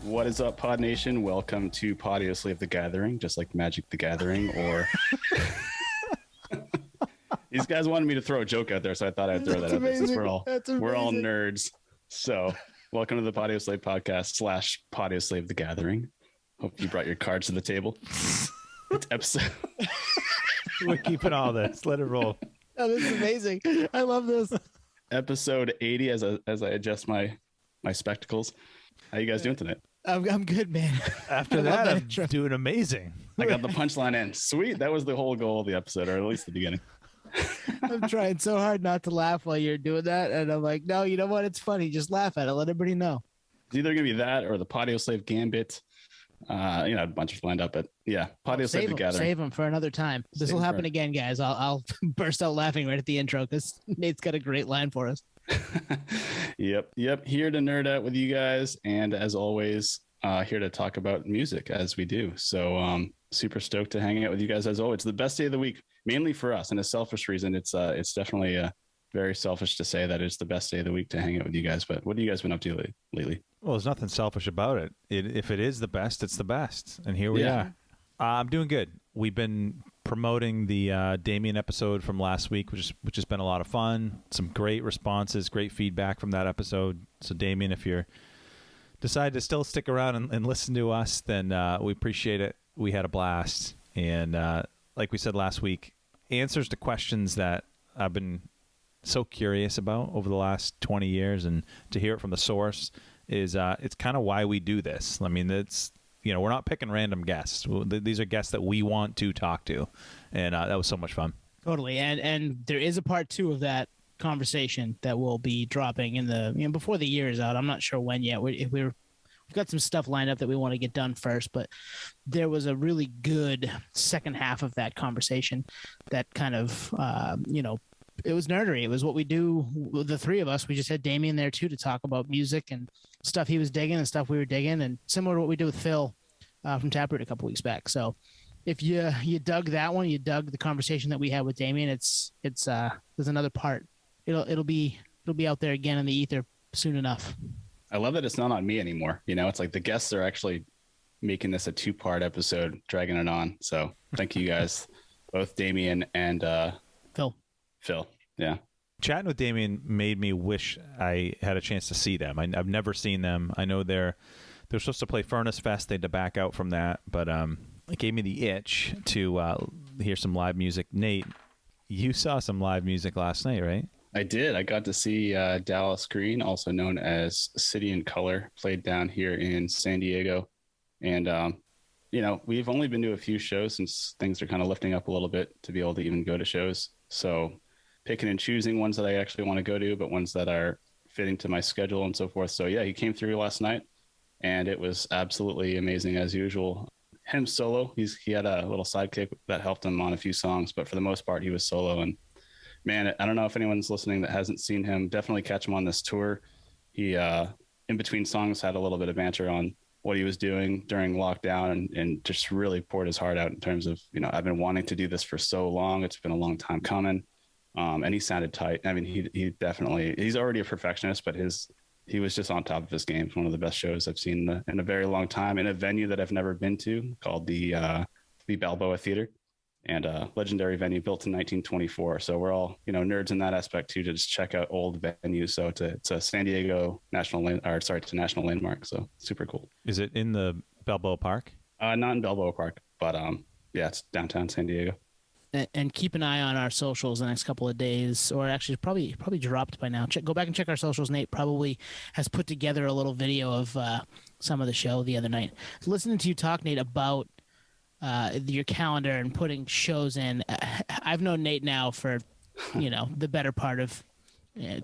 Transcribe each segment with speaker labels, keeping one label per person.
Speaker 1: What is up, Pod Nation? Welcome to Podiously of the Gathering, just like Magic the Gathering, or... These guys wanted me to throw a joke out there, so I thought I'd throw that out there since we're all nerds. So welcome to the Podiously podcast / Podiously of the Gathering. Hope you brought your cards to the table. It's episode...
Speaker 2: We're keeping all this. Let it roll.
Speaker 3: Oh, this is amazing. I love this.
Speaker 1: Episode 80 as I adjust my spectacles. How you guys doing tonight?
Speaker 3: I'm good, man.
Speaker 2: After that, I'm doing amazing.
Speaker 1: I got the punchline in. Sweet. That was the whole goal of the episode, or at least the beginning.
Speaker 3: I'm trying so hard not to laugh while you're doing that. And I'm like, no, you know what? It's funny. Just laugh at it. Let everybody know.
Speaker 1: It's either going to be that or the Patio Slave Gambit. A bunch of lined up, but yeah, Patio Slave the Gathering.
Speaker 3: Save them for another time. This will happen again, guys. I'll burst out laughing right at the intro because Nate's got a great line for us.
Speaker 1: Yep. Here to nerd out with you guys. And as always, here to talk about music as we do. So super stoked to hang out with you guys as always. It's the best day of the week, mainly for us. And a selfish reason, it's definitely very selfish to say that it's the best day of the week to hang out with you guys. But what have you guys been up to lately?
Speaker 2: Well, there's nothing selfish about it. If it is the best, it's the best. And here we are. I'm doing good. We've been promoting the Damien episode from last week, which has been a lot of fun. Some great responses, great feedback from that episode. So Damien, if you're decide to still stick around and listen to us, then we appreciate it. We had a blast. And like we said last week, answers to questions that I've been so curious about over the last 20 years, and to hear it from the source is it's kind of why we do this. I mean, it's, we're not picking random guests. These are guests that we want to talk to, and that was so much fun.
Speaker 3: Totally. And there is a part 2 of that conversation that will be dropping in the before the year is out. I'm not sure when yet. We've got some stuff lined up that we want to get done first, but there was a really good second half of that conversation that kind of it was nerdery. It was what we do. The three of us, we just had Damien there too to talk about music and stuff he was digging and stuff we were digging, and similar to what we did with Phil from Taproot a couple weeks back. So if you dug that one, you dug the conversation that we had with Damien, it's there's another part. It'll be out there again in the ether soon enough.
Speaker 1: I love that it's not on me anymore. It's like the guests are actually making this a 2-part episode, dragging it on. So thank you guys, both Damien and Phil. Yeah.
Speaker 2: Chatting with Damien made me wish I had a chance to see them. I've never seen them. I know they're supposed to play Furnace Fest. They had to back out from that, but it gave me the itch to hear some live music. Nate, you saw some live music last night, right?
Speaker 1: I did. I got to see Dallas Green, also known as City in Color, played down here in San Diego. And, we've only been to a few shows since things are kind of lifting up a little bit to be able to even go to shows. So picking and choosing ones that I actually want to go to, but ones that are fitting to my schedule and so forth. So yeah, he came through last night and it was absolutely amazing as usual. Him solo, he had a little sidekick that helped him on a few songs, but for the most part he was solo. And man, I don't know if anyone's listening that hasn't seen him, definitely catch him on this tour. He, in between songs, had a little bit of banter on what he was doing during lockdown and just really poured his heart out in terms of, I've been wanting to do this for so long. It's been a long time coming. And he sounded tight. I mean, he definitely, he's already a perfectionist, but he was just on top of his game. It's one of the best shows I've seen in a very long time, in a venue that I've never been to, called the Balboa Theater, and a legendary venue built in 1924. So we're all, nerds in that aspect too, to just check out old venues. So it's a San Diego national landmark. So super cool.
Speaker 2: Is it in the Balboa Park?
Speaker 1: Not in Balboa Park, but yeah, it's downtown San Diego.
Speaker 3: And keep an eye on our socials the next couple of days, or actually probably dropped by now. Go back and check our socials. Nate probably has put together a little video of some of the show the other night. So listening to you talk, Nate, about your calendar and putting shows in. I've known Nate now for, the better part of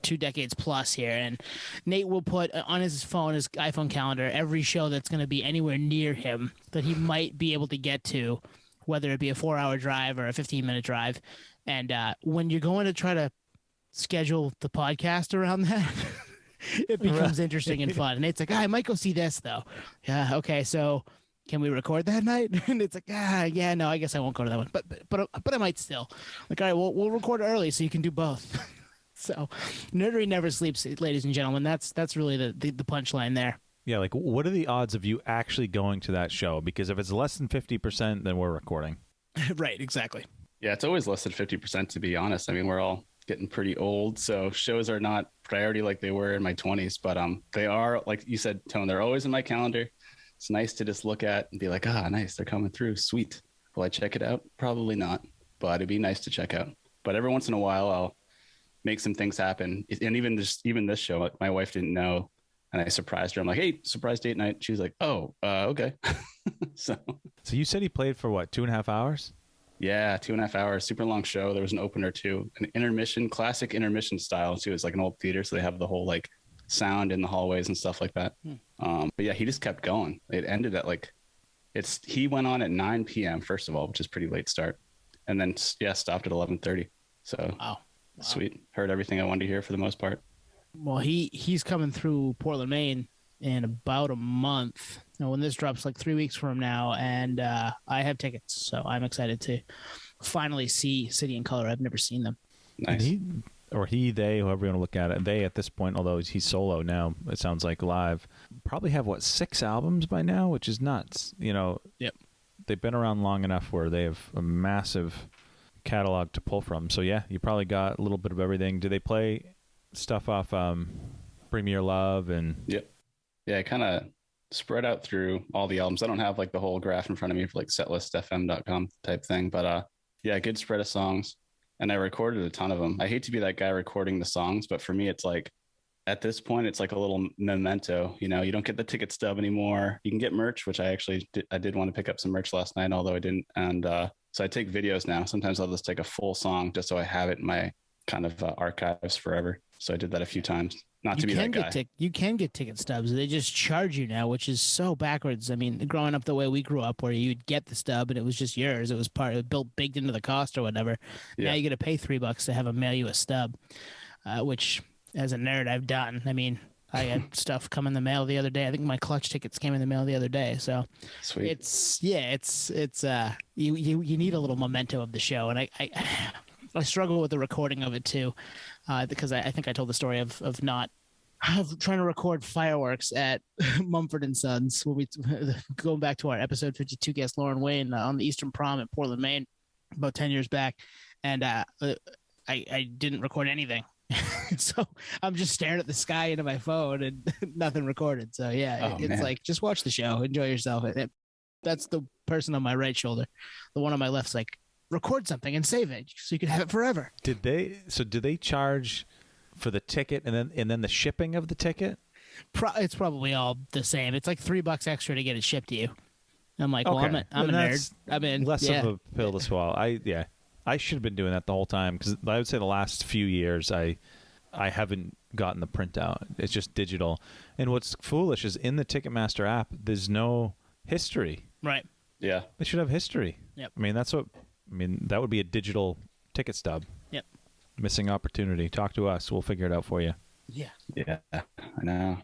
Speaker 3: 2 decades plus here, and Nate will put on his iPhone calendar, every show that's going to be anywhere near him that he might be able to get to, whether it be a 4-hour drive or a 15-minute drive. And when you're going to try to schedule the podcast around that, it becomes interesting and fun. And it's like, I might go see this, though. Yeah, okay, so can we record that night? And it's like, yeah, no, I guess I won't go to that one. But I might still. Like, all right, we'll record early so you can do both. So nerdery never sleeps, ladies and gentlemen. That's really the punchline there.
Speaker 2: Yeah, like what are the odds of you actually going to that show? Because if it's less than 50%, then we're recording.
Speaker 3: Right, exactly.
Speaker 1: Yeah, it's always less than 50%, to be honest. I mean, we're all getting pretty old, so shows are not priority like they were in my 20s, but they are, like you said, Tone, they're always in my calendar. It's nice to just look at and be like, ah, nice, they're coming through. Sweet. Will I check it out? Probably not, but it'd be nice to check out. But every once in a while, I'll make some things happen. And even this show, my wife didn't know, and I surprised her. I'm like, hey, surprise date night. She was like, oh, okay. So
Speaker 2: you said he played for what, 2.5 hours?
Speaker 1: yeah, 2.5 hours, super long show. There was an opener too, an intermission, classic intermission style too. It's like an old theater, so they have the whole like sound in the hallways and stuff like that. But yeah, he just kept going. It ended at like he went on at 9 p.m. first of all, which is pretty late start, and then stopped at 11:30. So
Speaker 3: Wow.
Speaker 1: Sweet. Heard everything I wanted to hear for the most part.
Speaker 3: Well, he's coming through Portland, Maine in about a month. Now, when this drops, like 3 weeks from now, and I have tickets, so I'm excited to finally see City and Color. I've never seen them.
Speaker 2: And
Speaker 1: Nice.
Speaker 2: they, whoever you want to look at it, they at this point, although he's solo now, it sounds like live, probably have 6 albums by now, which is nuts. You know,
Speaker 3: Yep.
Speaker 2: They've been around long enough where they have a massive catalog to pull from. So yeah, you probably got a little bit of everything. Do they play stuff off Bring Me Your Love and
Speaker 1: Yep. Yeah, I kind of spread out through all the albums. I don't have like the whole graph in front of me for like setlistfm.com type thing, but yeah, good spread of songs. And I recorded a ton of them. I hate to be that guy recording the songs, but for me, it's like at this point, it's like a little memento. You know, you don't get the ticket stub anymore. You can get merch, which I did want to pick up some merch last night, although I didn't. And so I take videos now. Sometimes I'll just take a full song just so I have it in my kind of archives forever. So I did that a few times. Not to be that guy.
Speaker 3: You can get ticket stubs. They just charge you now, which is so backwards. I mean, growing up the way we grew up, where you'd get the stub and it was just yours. It was baked into the cost or whatever. Yeah. Now you got to pay $3 to have them mail you a stub, which as a nerd I've done. I mean, I had stuff come in the mail the other day. I think my Clutch tickets came in the mail the other day. So
Speaker 1: Sweet.
Speaker 3: It's you need a little memento of the show, and I struggle with the recording of it too, because I think I told the story of trying to record fireworks at Mumford and Sons when we going back to our episode 52 guest Lauren Wayne on the Eastern Prom in Portland, Maine, about 10 years back, and I didn't record anything. So I'm just staring at the sky into my phone and nothing recorded. So yeah, it's like, just watch the show, enjoy yourself. That's the person on my right shoulder. The one on my left's like, record something and save it so you can have it forever.
Speaker 2: Did they charge for the ticket and then the shipping of the ticket?
Speaker 3: It's probably all the same. It's like $3 extra to get it shipped to you. I'm like, well,
Speaker 2: okay.
Speaker 3: I'm a nerd. I'm in.
Speaker 2: Less of a pill to swallow. I should have been doing that the whole time, because I would say the last few years I haven't gotten the printout. It's just digital. And what's foolish is in the Ticketmaster app, there's no history.
Speaker 3: Right.
Speaker 1: Yeah.
Speaker 2: They should have history.
Speaker 3: Yep.
Speaker 2: That would be a digital ticket stub.
Speaker 3: Yep.
Speaker 2: Missing opportunity. Talk to us. We'll figure it out for you.
Speaker 3: Yeah.
Speaker 1: Yeah, I know.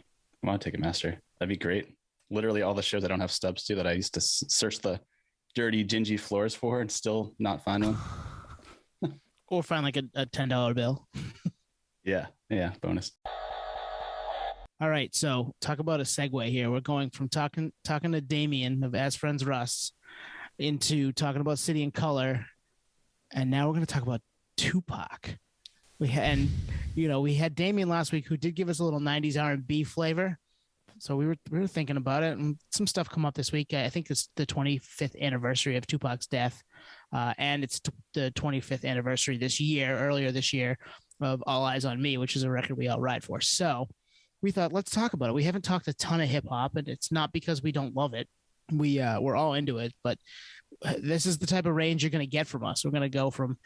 Speaker 1: I want to Ticketmaster. That'd be great. Literally all the shows I don't have stubs to that I used to search the dirty, dingy floors for and still not find one.
Speaker 3: Or find like a $10 bill.
Speaker 1: Yeah. Bonus.
Speaker 3: All right. So talk about a segue here. We're going from talking to Damien of As Friends Russ into talking about City and Color. And now we're going to talk about 2Pac. We had Damien last week, who did give us a little 90s R&B flavor. So we were thinking about it, and some stuff come up this week. I think it's the 25th anniversary of 2Pac's death, and it's the 25th anniversary earlier this year, of All Eyez On Me, which is a record we all ride for. So we thought, let's talk about it. We haven't talked a ton of hip hop, and it's not because we don't love it. We're all into it, but this is the type of range you're going to get from us. We're going to go from,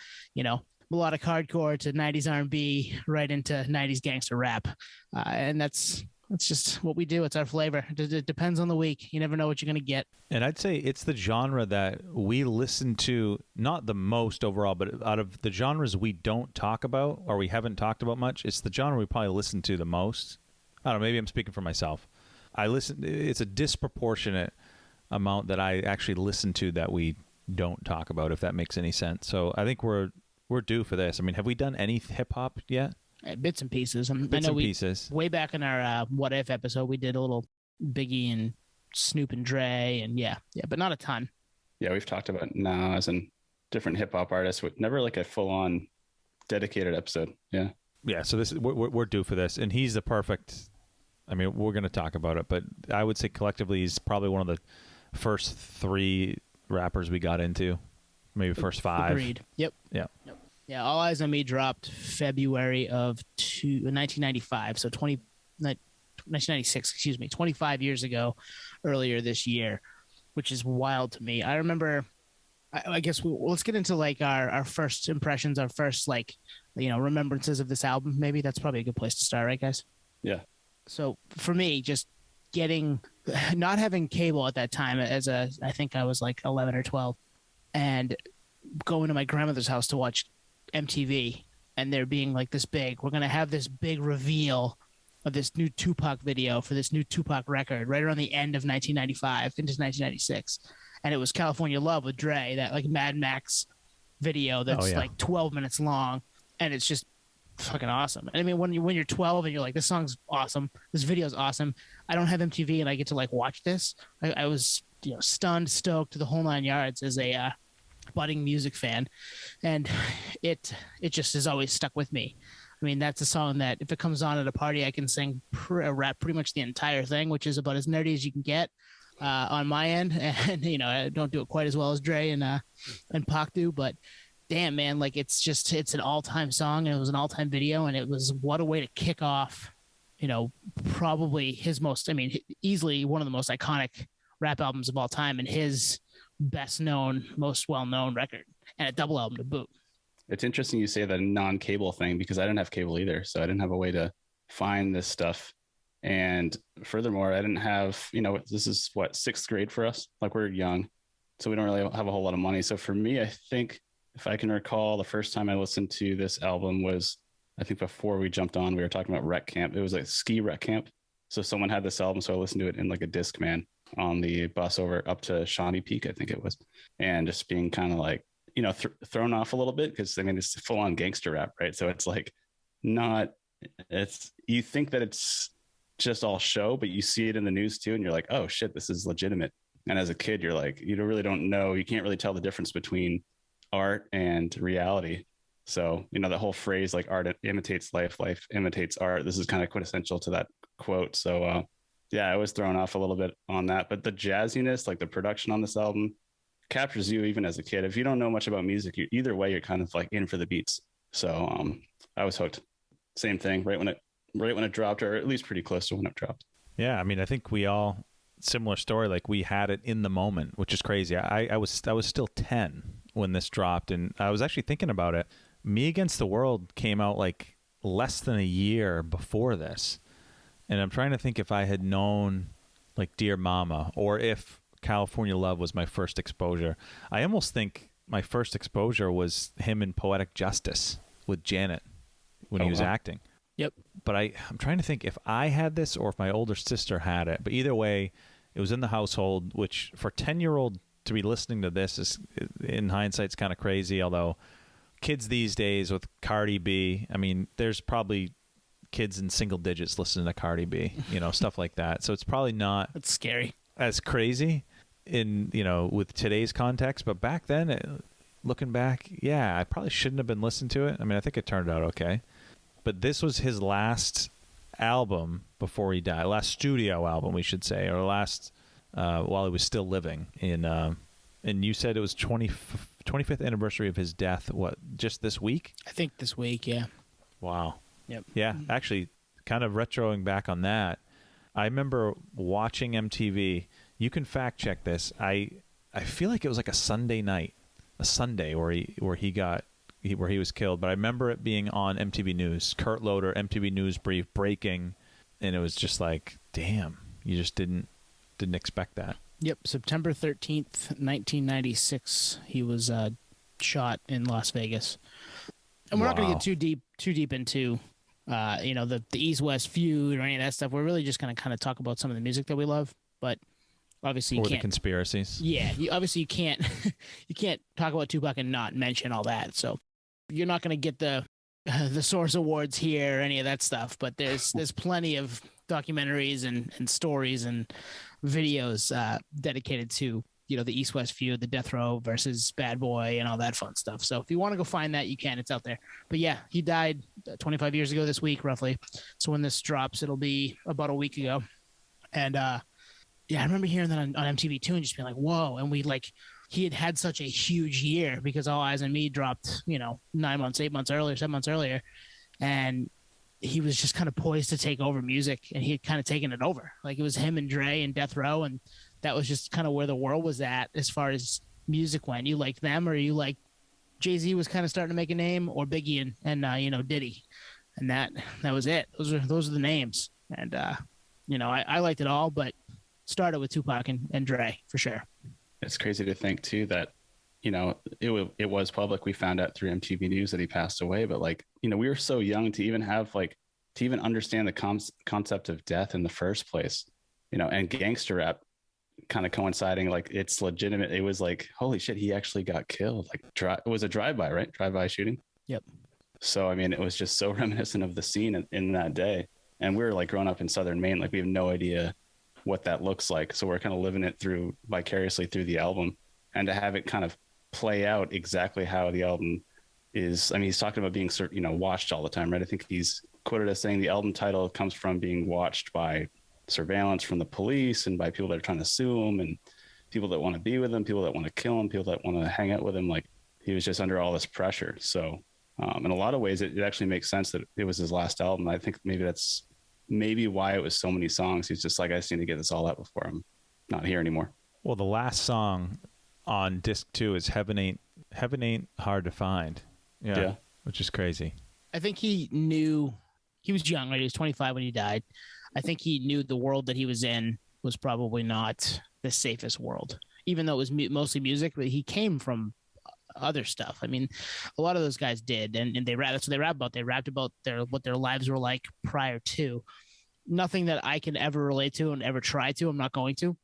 Speaker 3: melodic hardcore to 90s R&B right into 90s gangster rap, and that's just what we do. It's our flavor. It depends on the week. You never know what you're going to get.
Speaker 2: And I'd say it's the genre that we listen to, not the most overall, but out of the genres we don't talk about or we haven't talked about much, it's the genre we probably listen to the most. I don't know, maybe I'm speaking for myself. It's a disproportionate amount that I actually listen to that we don't talk about, if that makes any sense. So I think we're due for this. I mean, have we done any hip-hop yet?
Speaker 3: Bits and pieces.
Speaker 2: Pieces.
Speaker 3: Way back in our What If episode, we did a little Biggie and Snoop and Dre, and yeah, but not a ton.
Speaker 1: Yeah, we've talked about Nas and different hip hop artists, but never like a full on dedicated episode. Yeah.
Speaker 2: Yeah, so this we're due for this, and he's the perfect. I mean, we're going to talk about it, but I would say collectively he's probably one of the first 3 rappers we got into, maybe first 5.
Speaker 3: Agreed. Yep.
Speaker 2: Yeah.
Speaker 3: Yep. Yeah. All Eyez on Me dropped February of 1995, so 1996. Excuse me, 25 years ago, earlier this year, which is wild to me. I remember. I guess let's get into like our first impressions, our first remembrances of this album. Maybe that's probably a good place to start, right, guys?
Speaker 1: Yeah.
Speaker 3: So for me, just not having cable at that time, I think I was like 11 or 12, and going to my grandmother's house to watch MTV, and there being like we're gonna have this big reveal of this new Tupac video for this new Tupac record right around the end of 1995 into 1996. And it was California Love with Dre, that like Mad Max video that's like 12 minutes long, and it's just fucking awesome. And I mean, when you're 12 and you're like, this song's awesome, this video's awesome. I don't have MTV and I get to like watch this. I was stunned, stoked, the whole 9 yards as a budding music fan, and it just has always stuck with me. I mean, that's a song that if it comes on at a party, I can sing rap pretty much the entire thing, which is about as nerdy as you can get. On my end, and I don't do it quite as well as Dre and Pac do, but damn, man, like it's an all-time song, and it was an all-time video, and it was what a way to kick off probably his most, I mean, easily one of the most iconic rap albums of all time, and his best known, most well-known record, and a double album to boot.
Speaker 1: It's interesting you say the non-cable thing, because I didn't have cable either, so I didn't have a way to find this stuff. And furthermore, I didn't have, this is what, 6th grade for us? Like, we're young, so we don't really have a whole lot of money. So for me, I think if I can recall, the first time I listened to this album was, I think before we jumped on, we were talking about rec camp. It was like ski rec camp. So someone had this album, so I listened to it in like a Discman on the bus over up to Shawnee Peak, I think it was. And just being kind of like, thrown off a little bit, because I mean, it's full on gangster rap, right? So it's like you think that it's just all show, but you see it in the news too, and you're like, oh shit, this is legitimate. And as a kid, you're like, really don't know, you can't really tell the difference between art and reality. So the whole phrase, like, art imitates life, life imitates art, this is kind of quintessential to that quote. So yeah, I was thrown off a little bit on that, but the jazziness, like the production on this album, captures you even as a kid. If you don't know much about music, either way, you're kind of like in for the beats. So I was hooked. Same thing right when it dropped, or at least pretty close to when it dropped.
Speaker 2: Yeah, I mean, I think we all, similar story, like we had it in the moment, which is crazy. I was still 10 when this dropped, and I was actually thinking about it. Me Against the World came out like less than a year before this, and I'm trying to think if I had known like Dear Mama, or if California Love was my first exposure. I almost think my first exposure was him in Poetic Justice with Janet when he was acting.
Speaker 3: Yep.
Speaker 2: But I'm trying to think if I had this or if my older sister had it. But either way, it was in the household, which for 10-year-old to be listening to this is, in hindsight, it's kind of crazy. Although kids these days with Cardi B, I mean, there's probably kids in single digits listening to Cardi B, stuff like that. So it's probably not
Speaker 3: That's scary.
Speaker 2: as crazy in, with today's context. But back then, looking back, yeah, I probably shouldn't have been listening to it. I mean, I think it turned out okay. But this was his last album before he died, last studio album, we should say, or last while he was still living. And you said it was 25th anniversary of his death, what, just this week?
Speaker 3: I think this week, yeah.
Speaker 2: Wow.
Speaker 3: Yep.
Speaker 2: Yeah, actually, kind of retroing back on that, I remember watching MTV. You can fact check this. I feel like it was like a Sunday night, a Sunday where he was killed, but I remember it being on MTV News. Kurt Loder, MTV News brief, breaking, and it was just like, damn, you just didn't expect that.
Speaker 3: Yep, September 13th, 1996, he was shot in Las Vegas. And we're not going to get too deep into the East-West feud or any of that stuff. We're really just going to kind of talk about some of the music that we love, but obviously you can't.
Speaker 2: Or the conspiracies.
Speaker 3: Yeah, you can't you can't talk about Tupac and not mention all that. So you're not going to get the Source Awards here or any of that stuff, but there's plenty of documentaries and stories and videos dedicated to, the East-West feud, the Death Row versus Bad Boy and all that fun stuff. So if you want to go find that, you can. It's out there. But yeah, he died 25 years ago this week, roughly. So when this drops, it'll be about a week ago. And yeah, I remember hearing that on MTV too and just being like, whoa. And he had such a huge year because All Eyez on Me dropped, 9 months, 8 months earlier, 7 months earlier. And he was just kind of poised to take over music, and he had kind of taken it over. Like, it was him and Dre and Death Row, and that was just kind of where the world was at as far as music went. You liked them, or you like Jay-Z was kind of starting to make a name, or Biggie and Diddy, and that was it. Those are the names, and I liked it all, but started with Tupac and Dre for sure.
Speaker 1: It's crazy to think too that it was public. We found out through MTV News that he passed away, but we were so young to even have to even understand the concept of death in the first place, and gangster rap kind of coinciding, it's legitimate. It was like, holy shit, he actually got killed. It was a drive-by, right? Drive-by shooting.
Speaker 3: Yep.
Speaker 1: So, it was just so reminiscent of the scene in that day. And we were growing up in Southern Maine, we have no idea what that looks like. So we're kind of living it vicariously through the album, and to have it kind of play out exactly how the album is. He's talking about being watched all the time, right? I think he's quoted as saying the album title comes from being watched by surveillance from the police and by people that are trying to sue him, and people that want to be with him, people that want to kill him, people that want to hang out with him. He was just under all this pressure. So in a lot of ways, it actually makes sense that it was his last album. I think maybe that's why it was so many songs. He's just like, I just need to get this all out before I'm not here anymore.
Speaker 2: Well, the last song on disc 2 is Heaven Ain't Hard to Find. Yeah. Which is crazy.
Speaker 3: I think he knew he was young, right? He was 25 when he died. I think he knew the world that he was in was probably not the safest world, even though it was mostly music, but he came from other stuff. A lot of those guys did, and they that's what they rap about. They rapped about what their lives were like prior to. Nothing that I can ever relate to and ever try to. I'm not going to,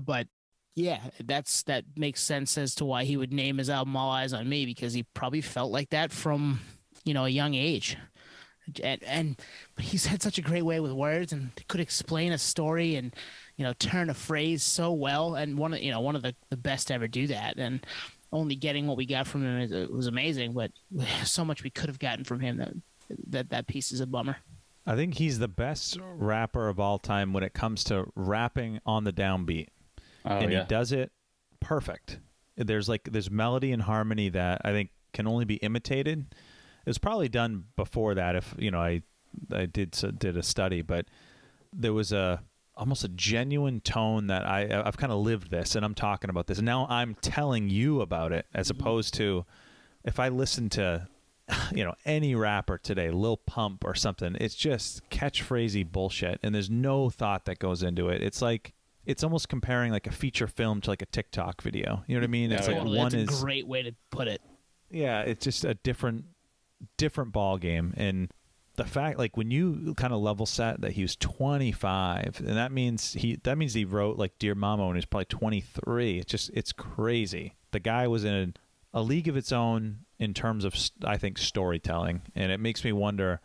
Speaker 3: but yeah, that makes sense as to why he would name his album All Eyez on Me, because he probably felt like that from a young age. But he's had such a great way with words and could explain a story and turn a phrase so well, and one of the best to ever do that. And only getting what we got from him was amazing, but so much we could have gotten from him that piece is a bummer.
Speaker 2: I think he's the best rapper of all time when it comes to rapping on the downbeat. He does it perfect. There's melody and harmony that I think can only be imitated. It was probably done before that, if I did a study, but there was almost a genuine tone that I've kind of lived this, and I'm talking about this, and now I'm telling you about it, as opposed to if I listen to any rapper today, Lil Pump or something, it's just catchphrasey bullshit, and there's no thought that goes into it. It's almost comparing a feature film to a TikTok video. You know what I mean? It's
Speaker 3: totally.
Speaker 2: One
Speaker 3: That's
Speaker 2: is
Speaker 3: a great way to put it.
Speaker 2: Yeah, it's just a different ball game. And the fact, when you kind of level set that he was 25, and that means he wrote Dear Mama when he was probably 23. It's crazy. The guy was in a league of its own in terms of, I think, storytelling. And it makes me wonder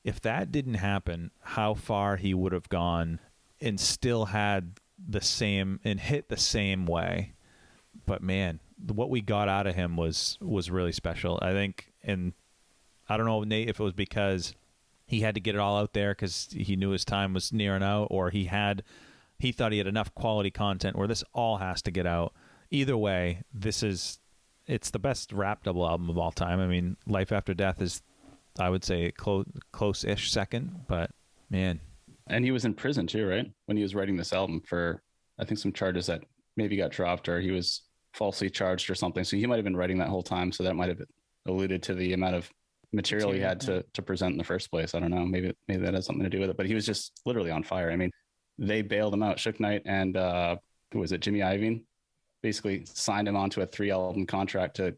Speaker 2: if that didn't happen, how far he would have gone and still had the same and hit the same way. But man, what we got out of him was really special, I think. And I don't know, Nate, if it was because he had to get it all out there because he knew his time was nearing out, or he thought he had enough quality content where this all has to get out. Either way, it's the best rap double album of all time. Life After Death is, I would say, close-ish second, but man.
Speaker 1: And he was in prison too, right? When he was writing this album for, I think, some charges that maybe got dropped, or he was falsely charged or something. So he might have been writing that whole time. So that might have alluded to the amount of material he had to present in the first place. I don't know. Maybe that has something to do with it. But he was just literally on fire. They bailed him out. Shook Knight and who was it? Jimmy Iovine basically signed him onto a 3-album contract to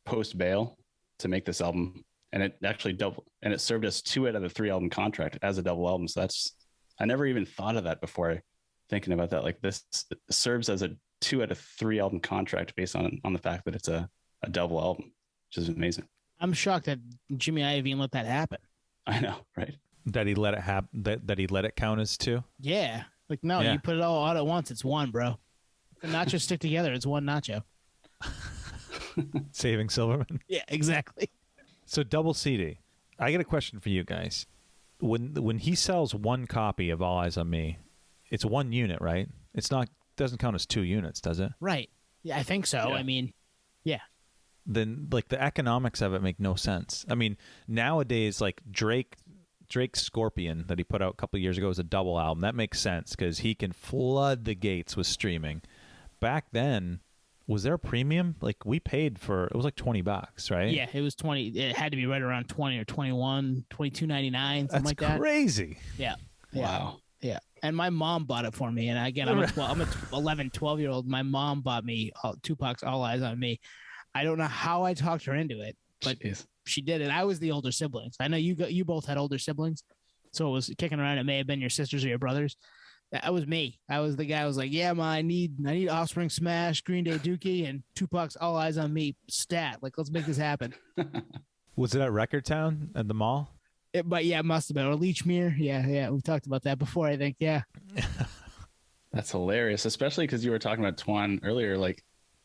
Speaker 1: post bail to make this album. And it actually it served as 2 out of the 3-album contract as a double album. So I never even thought of that before thinking about that. This serves as a 2 out of 3-album contract based on the fact that it's a double album, which is amazing.
Speaker 3: I'm shocked that Jimmy Iovine let that happen.
Speaker 1: I know, right?
Speaker 2: That he let it that he let it count as two.
Speaker 3: Yeah. Like, no,
Speaker 2: Yeah.
Speaker 3: you put it all out at once. It's one, bro. The nachos stick together. It's one nacho.
Speaker 2: Saving Silverman.
Speaker 3: Yeah, exactly.
Speaker 2: So double CD. I got a question for you guys. When he sells one copy of All Eyez on Me, it's one unit, right? It's not doesn't count as 2 units, does it?
Speaker 3: Right. Yeah, I think so.
Speaker 1: Yeah.
Speaker 3: I mean, yeah.
Speaker 2: Then like the economics of it make no sense. I mean, nowadays like Drake's Scorpion that he put out a couple of years ago is a double album. That makes sense because he can flood the gates with streaming. Back then, was there a premium? Like we paid for it was like $20, right?
Speaker 3: Yeah, it was 20. It had to be right around 20 or 21, $22.99, something like that.
Speaker 2: That's crazy.
Speaker 3: Yeah.
Speaker 1: Wow.
Speaker 3: Yeah. And my mom bought it for me. And again, I'm a 11, 12-year-old. My mom bought me 2Pac's All Eyez on Me. I don't know how I talked her into it, but
Speaker 1: Jeez.
Speaker 3: she did it. I was the older siblings. I know you both had older siblings. So it was kicking around. It may have been your sisters or your brothers. That was me. I was the guy who was like, yeah, ma, I need Offspring Smash, Green Day Dookie, and 2Pac's All Eyez on Me stat. Like, let's make this happen.
Speaker 2: Was it at Record Town at the mall?
Speaker 3: But yeah, it must have been. Or Leechmere. Yeah. We've talked about that before, I think. Yeah.
Speaker 1: That's hilarious, especially because you were talking about Twan earlier, like,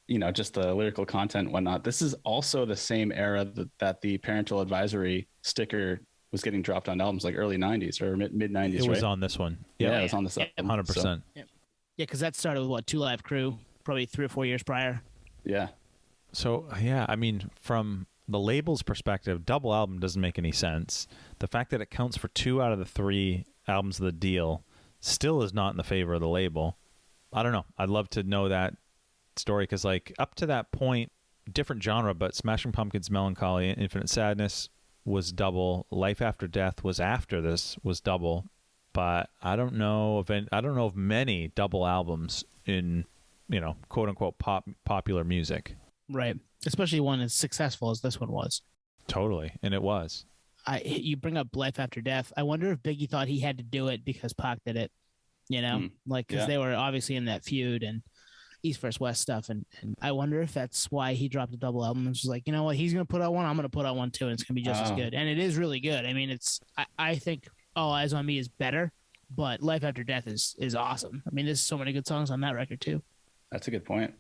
Speaker 1: you know, just the lyrical content and whatnot. This is also the same era that the parental advisory sticker was getting dropped on albums, like early 90s or mid 90s,
Speaker 2: It was
Speaker 1: right?
Speaker 2: on this one.
Speaker 1: Yeah, it was on this album.
Speaker 2: 100%.
Speaker 1: So,
Speaker 3: Yeah, because that started with, 2 Live Crew, probably 3 or 4 years prior.
Speaker 1: yeah.
Speaker 2: So, yeah, I mean, from the label's perspective, double album doesn't make any sense. The fact that it counts for 2 out of the 3 albums of the deal still is not in the favor of the label. I don't know. I'd love to know that story because, like, up to that point, different genre, but Smashing Pumpkins' Melancholy, Infinite Sadness was double. Life After Death was after this was double. But I don't know of many double albums in, you know, quote unquote popular music.
Speaker 3: Right. Especially one as successful as this one was.
Speaker 2: Totally, and it was.
Speaker 3: You bring up Life After Death. I wonder if Biggie thought he had to do it because Pac did it, you know, because they were obviously in that feud and East versus West stuff. And I wonder if that's why he dropped a double album and was like, you know what, he's going to put out one, I'm going to put out one too, and it's going to be just as good. And it is really good. I mean, I think All Eyez on Me is better, but Life After Death is awesome. I mean, there's so many good songs on that record too.
Speaker 1: That's a good point.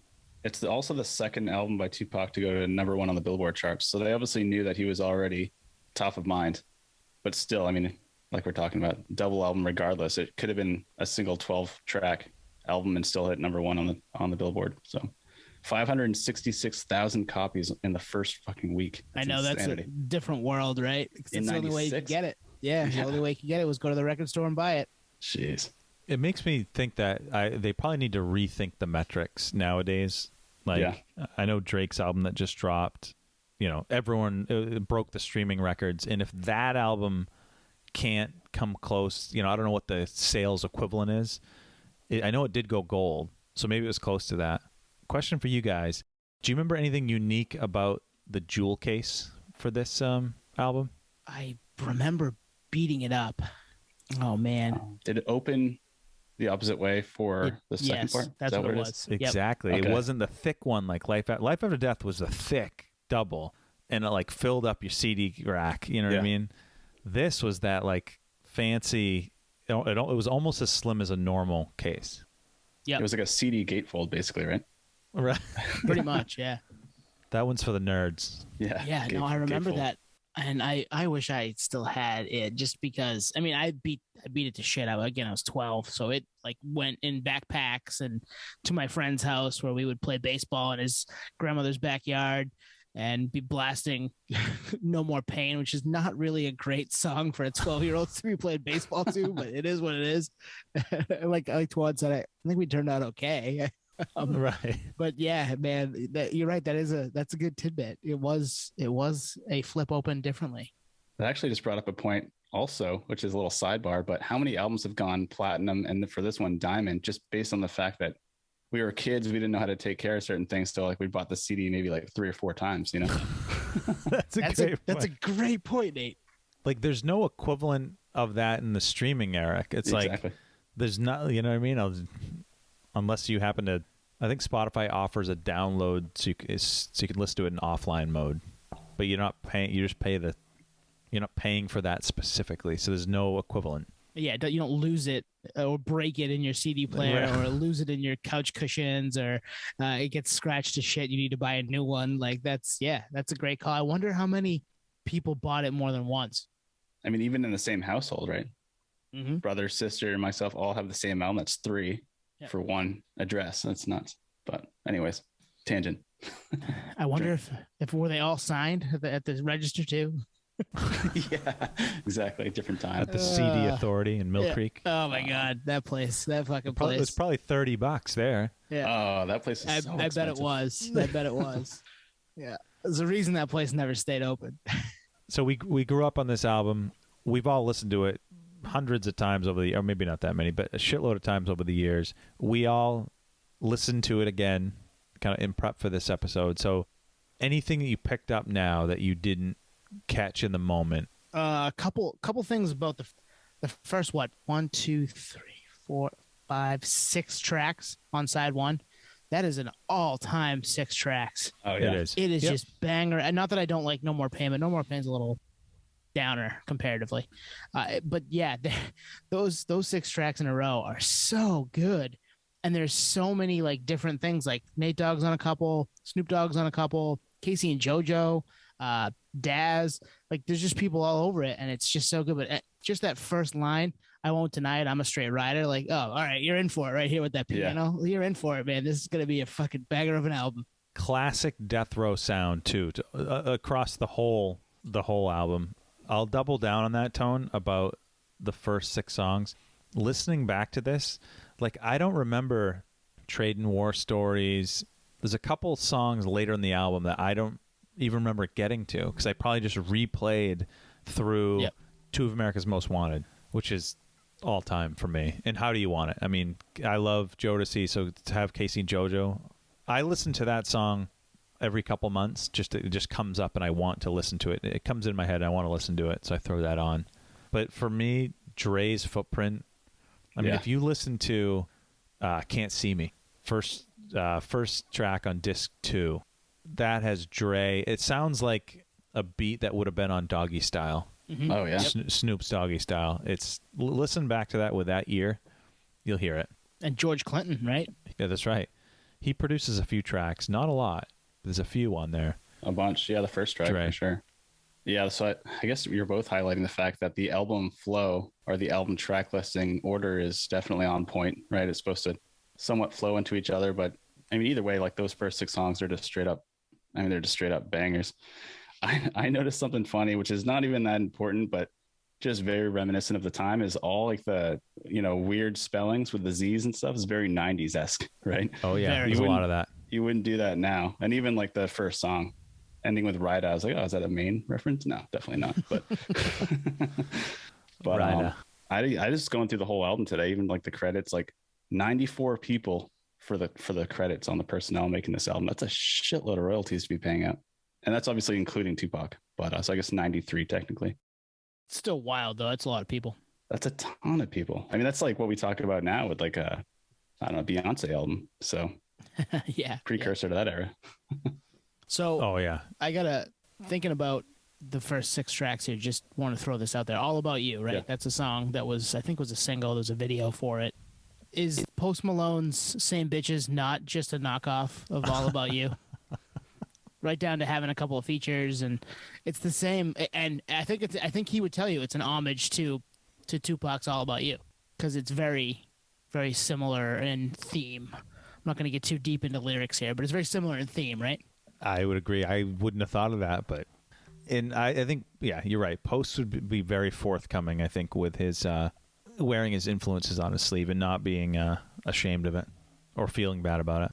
Speaker 1: It's also the second album by 2Pac to go to #1 on the Billboard charts. So they obviously knew that he was already top of mind. But still, I mean, like we're talking about, double album regardless. It could have been a single 12-track album and still hit #1 on the Billboard. So 566,000 copies in the first fucking week.
Speaker 3: I know
Speaker 1: insanity.
Speaker 3: that's a different world, right? Because
Speaker 1: In
Speaker 3: that's the only way you could get it. Yeah, the only way you could get it was go to the record store and buy it.
Speaker 1: Jeez.
Speaker 2: It makes me think that they probably need to rethink the metrics nowadays. Like, I know Drake's album that just dropped, you know, everyone it broke the streaming records. And if that album can't come close, you know, I don't know what the sales equivalent is. I know it did go gold, so maybe it was close to that. Question for you guys. Do you remember anything unique about the jewel case for this album?
Speaker 3: I remember beating it up. Oh, man.
Speaker 1: Did it open the opposite way for the second part?
Speaker 3: That's what it was.
Speaker 2: Exactly.
Speaker 1: Okay.
Speaker 2: It wasn't the thick one like Life After Death was the thick double, and it like filled up your CD rack. You know what I mean? This was that like fancy. It was almost as slim as a normal case.
Speaker 3: Yeah,
Speaker 1: It was like a CD gatefold, basically, right?
Speaker 2: Right.
Speaker 3: pretty much. Yeah.
Speaker 2: That one's for the nerds.
Speaker 1: Yeah.
Speaker 3: Yeah. No, I remember that. And I wish I still had it just because, I mean, I beat it to shit. I was 12. So it like went in backpacks and to my friend's house where we would play baseball in his grandmother's backyard and be blasting No More Pain, which is not really a great song for a 12-year-old to be playing baseball to, but it is what it is. like Twan said, I think we turned out okay.
Speaker 2: Right.
Speaker 3: But yeah, man, you're right. That's a good tidbit. It was a flip open differently.
Speaker 1: That actually just brought up a point also, which is a little sidebar, but how many albums have gone platinum and for this one diamond, just based on the fact that we were kids, we didn't know how to take care of certain things. So like we bought the CD maybe like 3 or 4 times, you know?
Speaker 2: That's
Speaker 3: a great point, Nate.
Speaker 2: Like there's no equivalent of that in the streaming era. It's
Speaker 1: Exactly.
Speaker 2: like there's not, you know what I mean? Unless you happen to, I think Spotify offers a download so you can listen to it in offline mode, but you're not paying. You just pay the You're not paying for that specifically, so there's no equivalent.
Speaker 3: Yeah, you don't lose it or break it in your CD player
Speaker 2: Right.
Speaker 3: or lose it in your couch cushions or it gets scratched to shit. You need to buy a new one. Like that's a great call. I wonder how many people bought it more than once.
Speaker 1: I mean, even in the same household, right?
Speaker 3: Mm-hmm.
Speaker 1: Brother, sister, and myself all have the same album. That's 3 for one address. That's nuts. But anyways, tangent.
Speaker 3: I wonder if were they all signed at the register too?
Speaker 1: Yeah, exactly. Different time.
Speaker 2: At the CD Authority in Mill Creek.
Speaker 3: Oh my God, that place, that fucking
Speaker 2: It was
Speaker 3: place.
Speaker 2: probably $30 there.
Speaker 3: Yeah.
Speaker 1: Oh, that place is so
Speaker 3: I bet it
Speaker 1: expensive.
Speaker 3: was. I bet it was. Yeah. There's a reason that place never stayed open.
Speaker 2: So we grew up on this album. We've all listened to it hundreds of times over the, or maybe not that many, but a shitload of times over the years. We all listened to it again, kind of in prep for this episode. So anything that you picked up now that you didn't catch in the moment?
Speaker 3: A couple things about the first 1, 2, 3, 4, 5, 6 tracks on side 1. That is an all-time 6 tracks.
Speaker 1: Oh yeah,
Speaker 3: It is just banger. And not that I don't like No More Pain, but No More Pain's a little downer comparatively. But yeah, those 6 tracks in a row are so good. And there's so many like different things, like Nate Dogg's on a couple, Snoop Dogg's on a couple, Casey and JoJo, Daz. Like there's just people all over it, and it's just so good. But just that first line, I won't deny it, I'm a straight rider. Like, oh, all right, you're in for it right here with that piano. Yeah. You're in for it, man. This is gonna be a fucking banger of an album.
Speaker 2: Classic death row sound too, across the whole album. I'll double down on that tone about the first 6 songs. Listening back to this, like I don't remember Trading War Stories. There's a couple songs later in the album that I don't even remember getting to because I probably just replayed through 2 of America's Most Wanted, which is all time for me. And How Do You Want It? I mean, I love Jodeci, so to have Casey and JoJo, I listen to that song every couple months. It just comes up and I want to listen to it. It comes in my head. I want to listen to it, so I throw that on. But for me, Dre's Footprint. I mean, if you listen to Can't See Me, first track on disc 2, that has Dre. It sounds like a beat that would have been on Doggy Style.
Speaker 3: Mm-hmm.
Speaker 1: Oh yeah,
Speaker 2: Snoop's Doggy Style. Listen back to that with that ear, you'll hear it.
Speaker 3: And George Clinton, right?
Speaker 2: Yeah, that's right. He produces a few tracks, not a lot. There's a few on there.
Speaker 1: A bunch. Yeah, the first track
Speaker 2: Dre.
Speaker 1: for sure. Yeah, so I guess you're both highlighting the fact that the album flow or the album track listing order is definitely on point, right? It's supposed to somewhat flow into each other, but I mean, either way, like those first 6 songs are just straight up. I mean, they're just straight up bangers. I noticed something funny, which is not even that important, but just very reminiscent of the time. Is all like the weird spellings with the Z's and stuff is very 90s-esque, right?
Speaker 2: Oh yeah, there's a lot of that.
Speaker 1: You wouldn't do that now, and even like the first song. Ending with Rida, I was like, oh, is that a main reference? No, definitely not. But I just going through the whole album today, even like the credits, like 94 people for the credits on the personnel making this album. That's a shitload of royalties to be paying out, and that's obviously including 2Pac. But so I guess 93 technically.
Speaker 3: It's still wild though. That's a lot of people.
Speaker 1: That's a ton of people. I mean, that's like what we talk about now with like a Beyonce album. So
Speaker 3: yeah,
Speaker 1: precursor to that era.
Speaker 3: So, I gotta thinking about the first 6 tracks here. Just want to throw this out there. All About You, right?
Speaker 1: Yeah.
Speaker 3: That's a song that was a single. There's a video for it. Is Post Malone's Same Bitches not just a knockoff of All About You? Right down to having a couple of features, and it's the same. And I think he would tell you it's an homage to 2Pac's All About You because it's very, very similar in theme. I'm not going to get too deep into lyrics here, but it's very similar in theme, right?
Speaker 2: I would agree. I wouldn't have thought of that, but I think, you're right. Post would be very forthcoming, I think, with his wearing his influences on his sleeve and not being ashamed of it or feeling bad about it.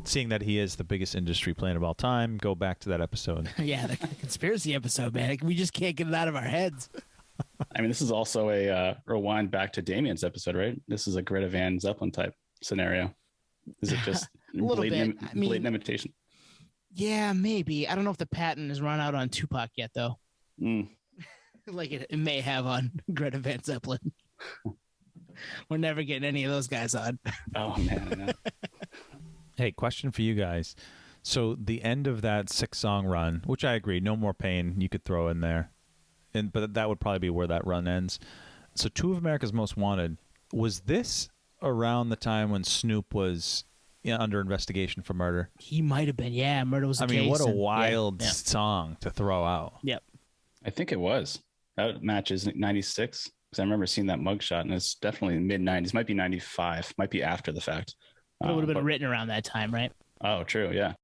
Speaker 2: Seeing that he is the biggest industry plant of all time, go back to that episode.
Speaker 3: Yeah, the conspiracy episode, man. We just can't get it out of our heads.
Speaker 1: I mean, this is also a rewind back to Damien's episode, right? This is a Greta Van Zeppelin type scenario. Is it just blatant imitation?
Speaker 3: Yeah, maybe. I don't know if the patent has run out on 2Pac yet, though. Like it may have on Greta Van Zeppelin. We're never getting any of those guys on.
Speaker 1: Oh, man.
Speaker 2: Hey, question for you guys. So the end of that 6-song run, which I agree, No More Pain, you could throw in there. but that would probably be where that run ends. So Two of America's Most Wanted, was this around the time when Snoop was under investigation for murder?
Speaker 3: He might have been. Yeah, murder was the case.
Speaker 2: I mean, what a
Speaker 3: and-
Speaker 2: wild
Speaker 3: yeah.
Speaker 2: song to throw out.
Speaker 3: Yep.
Speaker 1: I think it was. That matches 96. Because I remember seeing that mugshot, and it's definitely mid 90s. Might be 95. Might be after the fact.
Speaker 3: But it would have been written around that time, right?
Speaker 1: Oh, true. Yeah.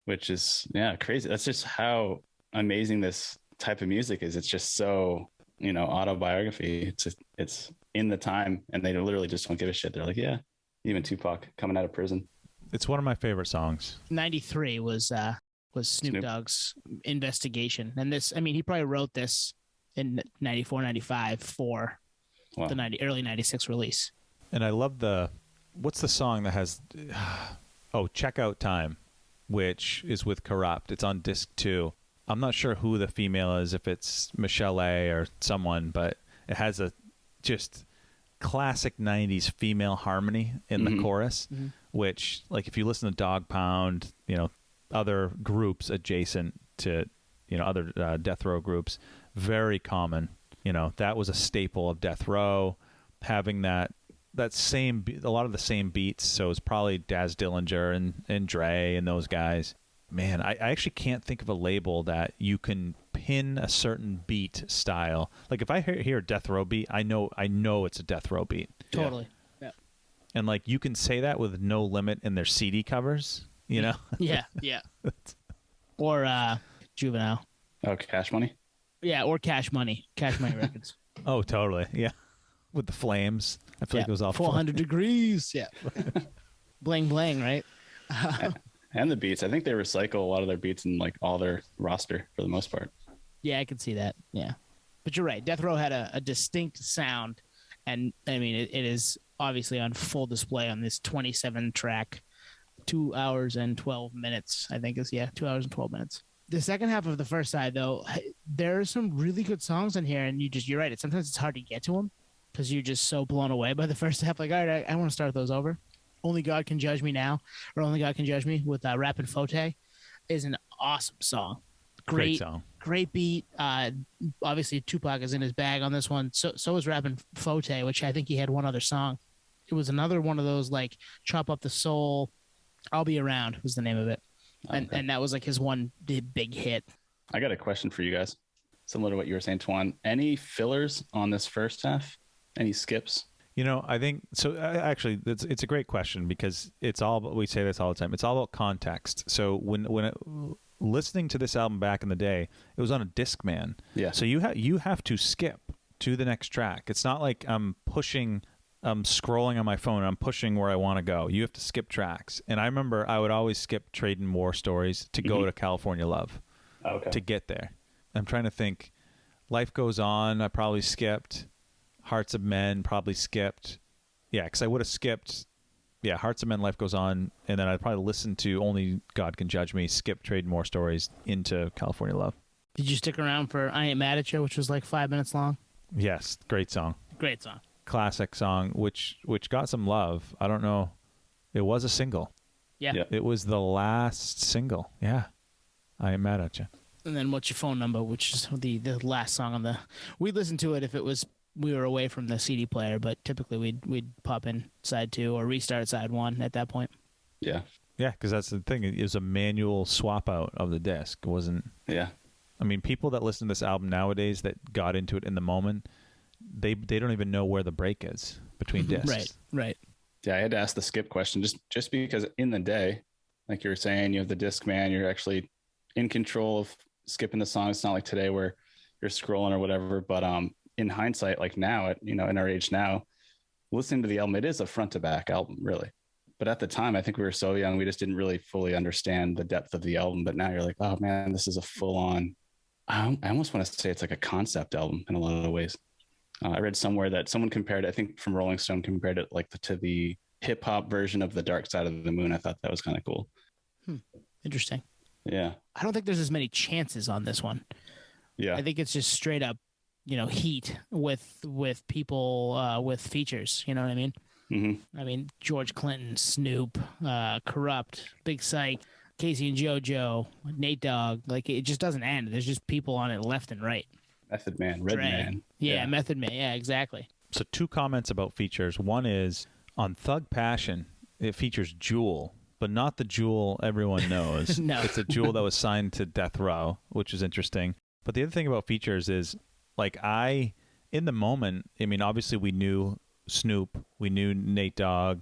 Speaker 1: Which is, crazy. That's just how amazing this type of music is. It's just so, autobiography. It's in the time, and they literally just don't give a shit. They're like, yeah, even Tupac coming out of prison.
Speaker 2: It's one of my favorite songs.
Speaker 3: 93 was Snoop Dogg's investigation. And this, I mean, he probably wrote this in 94, 95 for the early 96 release.
Speaker 2: And I love what's the song that has, Checkout Time, which is with Corrupt. It's on disc 2. I'm not sure who the female is, if it's Michelle A or someone, but it has a just classic 90s female harmony in the chorus, which, like, if you listen to Dog Pound, other groups adjacent to, other death row groups, very common. That was a staple of death row, having that same, a lot of the same beats. So it's probably Daz Dillinger and Dre and those guys. Man, I actually can't think of a label that you can pin a certain beat style. Like, if I hear a death row beat, I know it's a death row beat.
Speaker 3: Totally. Yeah.
Speaker 2: And, like, you can say that with No Limit in their CD covers,
Speaker 3: Yeah. Or Juvenile.
Speaker 1: Oh, Cash Money?
Speaker 3: Yeah, or Cash Money Records.
Speaker 2: Oh, totally. Yeah. With the flames. I feel like it was all
Speaker 3: 400 degrees. Yeah. Bling, bling, right?
Speaker 1: And the beats. I think they recycle a lot of their beats in, like, all their roster for the most part.
Speaker 3: Yeah, I can see that. Yeah. But you're right. Death Row had a distinct sound. And, I mean, it is obviously on full display on this 27-track, 2 hours and 12 minutes, I think is, 2 hours and 12 minutes. The second half of the first side, though, there are some really good songs in here. And you're right. Sometimes it's hard to get to them because you're just so blown away by the first half. Like, all right, I want to start those over. Only God Can Judge Me Now, or Only God Can Judge Me with Rappin' Fote is an awesome song.
Speaker 2: Great song.
Speaker 3: Great beat. Obviously, Tupac is in his bag on this one. So is Rappin' Fote, which I think he had one other song. It was another one of those, like, Chop Up the Soul, I'll Be Around was the name of it. And that was, like, his one big hit.
Speaker 1: I got a question for you guys, similar to what you were saying, Twan. Any fillers on this first half? Any skips?
Speaker 2: I think so. Actually, it's a great question because we say this all the time. It's all about context. So when listening to this album back in the day, it was on a Discman.
Speaker 1: Yeah.
Speaker 2: So you have to skip to the next track. It's not like I'm scrolling on my phone. I'm pushing where I want to go. You have to skip tracks. And I remember I would always skip Trading War Stories to go to California Love to get there. I'm trying to think. Life Goes On, I probably skipped. Hearts of Men probably skipped. Yeah, because I would have skipped, Hearts of Men, Life Goes On, and then I'd probably listen to Only God Can Judge Me, skip Trade More Stories into California Love.
Speaker 3: Did you stick around for I Ain't Mad at You, which was like 5 minutes long?
Speaker 2: Yes, great song.
Speaker 3: Great song.
Speaker 2: Classic song, which got some love. I don't know. It was a single.
Speaker 3: Yeah.
Speaker 2: It was the last single. Yeah. I Ain't Mad at You.
Speaker 3: And then What's Your Phone Number, which is the last song on the... We'd listen to it if we were away from the CD player, but typically we'd pop in side 2 or restart side 1 at that point.
Speaker 1: Yeah.
Speaker 2: Yeah, because that's the thing. It was a manual swap out of the disc. It wasn't...
Speaker 1: Yeah.
Speaker 2: I mean, people that listen to this album nowadays that got into it in the moment, they don't even know where the break is between discs.
Speaker 3: Right.
Speaker 1: Yeah, I had to ask the skip question just because in the day, like you were saying, you have the Discman, you're actually in control of skipping the song. It's not like today where you're scrolling or whatever, but in hindsight, like now, in our age now, listening to the album, it is a front to back album, really. But at the time, I think we were so young, we just didn't really fully understand the depth of the album. But now you're like, oh man, this is a full on, I almost want to say it's like a concept album in a lot of ways. I read somewhere that someone compared, I think from Rolling Stone, compared it like to the hip hop version of The Dark Side of the Moon. I thought that was kind of cool.
Speaker 3: Interesting.
Speaker 1: Yeah.
Speaker 3: I don't think there's as many chances on this one.
Speaker 1: Yeah.
Speaker 3: I think it's just straight up, heat with people with features. You know what I mean?
Speaker 1: Mm-hmm.
Speaker 3: I mean, George Clinton, Snoop, Corrupt, Big Psych, Casey and JoJo, Nate Dogg. Like, it just doesn't end. There's just people on it left and right.
Speaker 1: Method Man,
Speaker 3: Dre.
Speaker 1: Man.
Speaker 3: Yeah, Method Man. Yeah, exactly.
Speaker 2: So 2 comments about features. One is on Thug Passion, it features Jewel, but not the Jewel everyone knows.
Speaker 3: No.
Speaker 2: It's a Jewel that was signed to Death Row, which is interesting. But the other thing about features is, like, in the moment, I mean, obviously we knew Snoop, we knew Nate Dogg,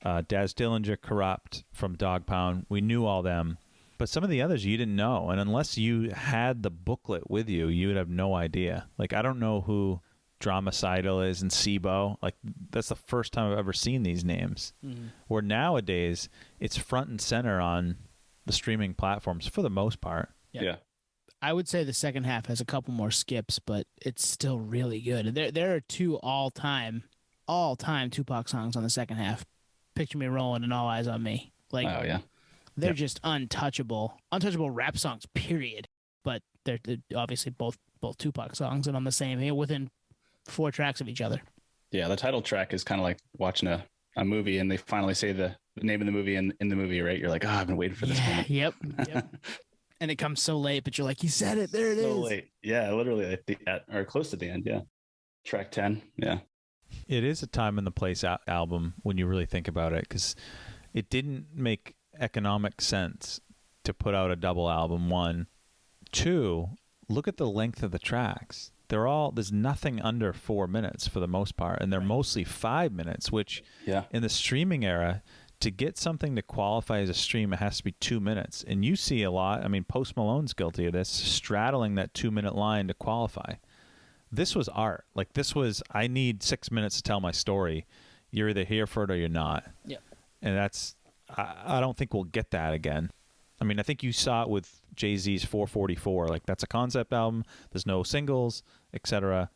Speaker 2: Daz Dillinger, Corrupt from Dog Pound. We knew all them. But some of the others you didn't know. And unless you had the booklet with you, you would have no idea. Like, I don't know who Dramacidal is and SIBO. Like, that's the first time I've ever seen these names. Where nowadays, it's front and center on the streaming platforms for the most part.
Speaker 1: Yeah.
Speaker 3: I would say the second half has a couple more skips, but it's still really good. There are 2 all-time 2Pac songs on the second half. Picture Me Rolling and All Eyez on Me. Like,
Speaker 1: Oh, yeah.
Speaker 3: they're just untouchable rap songs, period. But they're obviously both 2Pac songs and on the same, within 4 tracks of each other.
Speaker 1: Yeah, the title track is kind of like watching a movie and they finally say the name of the movie in the movie, right? You're like, oh, I've been waiting for this moment.
Speaker 3: Yep. And it comes so late, but you're like, you said it. There it is.
Speaker 1: So late. Yeah, literally or close to the end. Yeah. Track 10. Yeah.
Speaker 2: It is a time and the place album when you really think about it, because it didn't make economic sense to put out a double album. 1, 2, look at the length of the tracks. There's nothing under 4 minutes for the most part, and they're mostly 5 minutes, which in the streaming era, to get something to qualify as a stream, it has to be 2 minutes. And you see a lot, I mean, Post Malone's guilty of this, straddling that 2-minute line to qualify. This was art. Like, this was, I need 6 minutes to tell my story. You're either here for it or you're not.
Speaker 3: Yep.
Speaker 2: And that's, I don't think we'll get that again. I mean, I think you saw it with Jay-Z's 444. Like, that's a concept album. There's no singles, etc.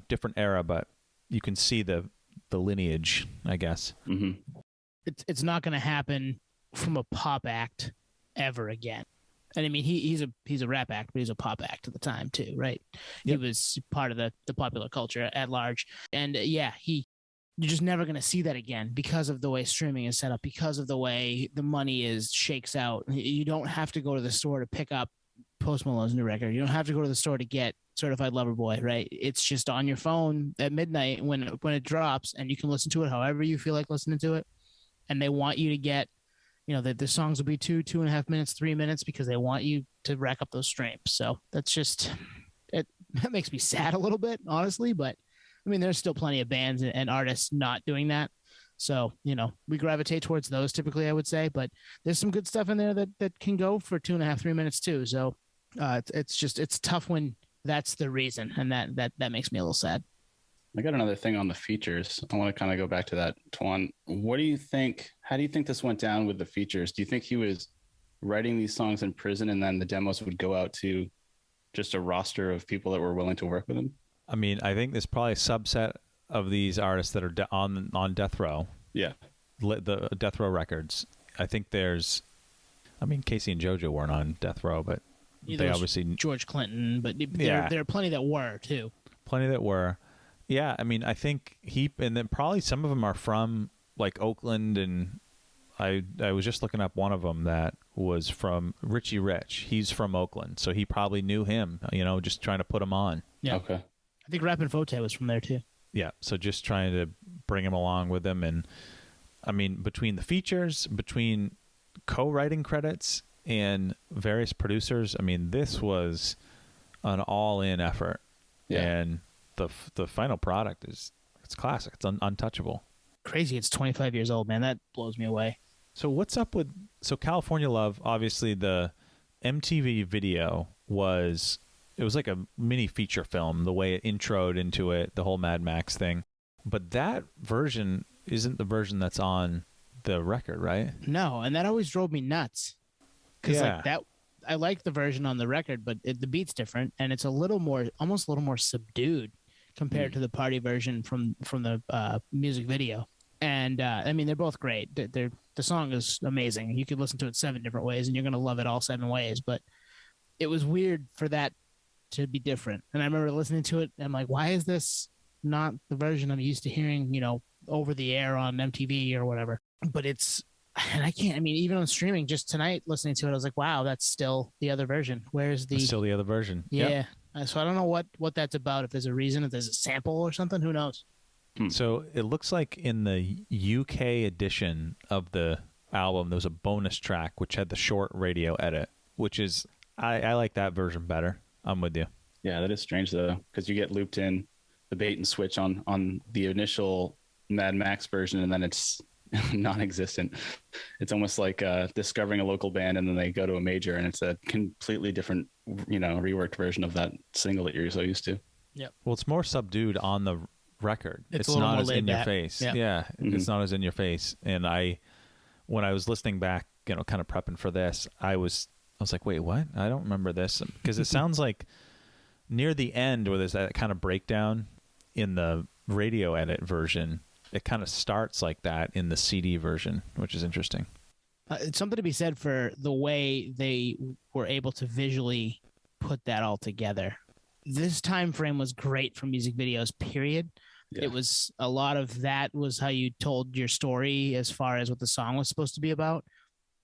Speaker 2: Different era, but you can see the lineage, I guess.
Speaker 1: Mm-hmm.
Speaker 3: It's not going to happen from a pop act ever again. And I mean, he's a rap act, but he's a pop act at the time too, right? Yep. He was part of the popular culture at large. And you're just never going to see that again because of the way streaming is set up, because of the way the money shakes out. You don't have to go to the store to pick up Post Malone's new record. You don't have to go to the store to get Certified Lover Boy, right? It's just on your phone at midnight when it drops, and you can listen to it however you feel like listening to it. And they want you to get, the songs will be 2.5 minutes, 3 minutes, because they want you to rack up those streams. So that's just, that makes me sad a little bit, honestly. But I mean, there's still plenty of bands and artists not doing that. So, we gravitate towards those typically, I would say. But there's some good stuff in there that can go for 2.5, 3 minutes too. So it's tough when that's the reason. And that makes me a little sad.
Speaker 1: I got another thing on the features. I want to kind of go back to that, Twan. What do you think? How do you think this went down with the features? Do you think he was writing these songs in prison and then the demos would go out to just a roster of people that were willing to work with him?
Speaker 2: I mean, I think there's probably a subset of these artists that are on death row. Yeah. The death row records. I think Casey and JoJo weren't on death row, but they obviously
Speaker 3: George Clinton, but there are plenty that were too.
Speaker 2: Plenty that were. Yeah, I mean, I think and then probably some of them are from like Oakland, and I was just looking up one of them that was from Richie Rich. He's from Oakland, so he probably knew him, just trying to put him on.
Speaker 3: Yeah. Okay. I think Rappin' Fote was from there too.
Speaker 2: Yeah, so just trying to bring him along with him. And I mean, between the features, between co-writing credits and various producers, I mean, this was an all-in effort. Yeah. And the final product it's classic. It's untouchable.
Speaker 3: Crazy. It's 25 years old, man. That blows me away.
Speaker 2: So what's up with California Love? Obviously, the MTV video was like a mini feature film. The way it introed into it, the whole Mad Max thing. But that version isn't the version that's on the record, right?
Speaker 3: No, and that always drove me nuts. Because I like the version on the record, but the beat's different, and it's almost a little more subdued compared to the party version from the music video. And I mean, they're both great. The song is amazing. You could listen to it 7 different ways, and you're gonna love it all 7 ways. But it was weird for that to be different. And I remember listening to it, and I'm like, why is this not the version I'm used to hearing? Over the air on MTV or whatever. But I can't. I mean, even on streaming, just tonight listening to it, I was like, "Wow, that's still the other version. Where's the?"
Speaker 2: It's still the other version.
Speaker 3: Yeah,
Speaker 2: yep.
Speaker 3: So I don't know what that's about. If there's a reason, if there's a sample or something, who knows?
Speaker 2: So it looks like in the UK edition of the album, there was a bonus track which had the short radio edit, which is I like that version better. I'm with you.
Speaker 1: Yeah, that is strange though, because you get looped in the bait and switch on the initial Mad Max version, and then it's non-existent. It's almost like discovering a local band, and then they go to a major, and it's a completely different, reworked version of that single that you're so used to.
Speaker 3: Yep.
Speaker 2: Well, it's more subdued on the record.
Speaker 3: It's
Speaker 2: It's
Speaker 3: a little
Speaker 2: not
Speaker 3: more
Speaker 2: as
Speaker 3: laid
Speaker 2: in your
Speaker 3: back.
Speaker 2: face.
Speaker 3: Yeah.
Speaker 2: Yeah,
Speaker 1: Mhm.
Speaker 2: it's not as in your face. And when I was listening back, kind of prepping for this, I was like, wait, what? I don't remember this, because it sounds like near the end where there's that kind of breakdown in the radio edit version, it kind of starts like that in the CD version, which is interesting.
Speaker 3: It's something to be said for the way they were able to visually put that all together. This time frame was great for music videos, period.
Speaker 1: Yeah.
Speaker 3: It was a lot of that was how you told your story as far as what the song was supposed to be about,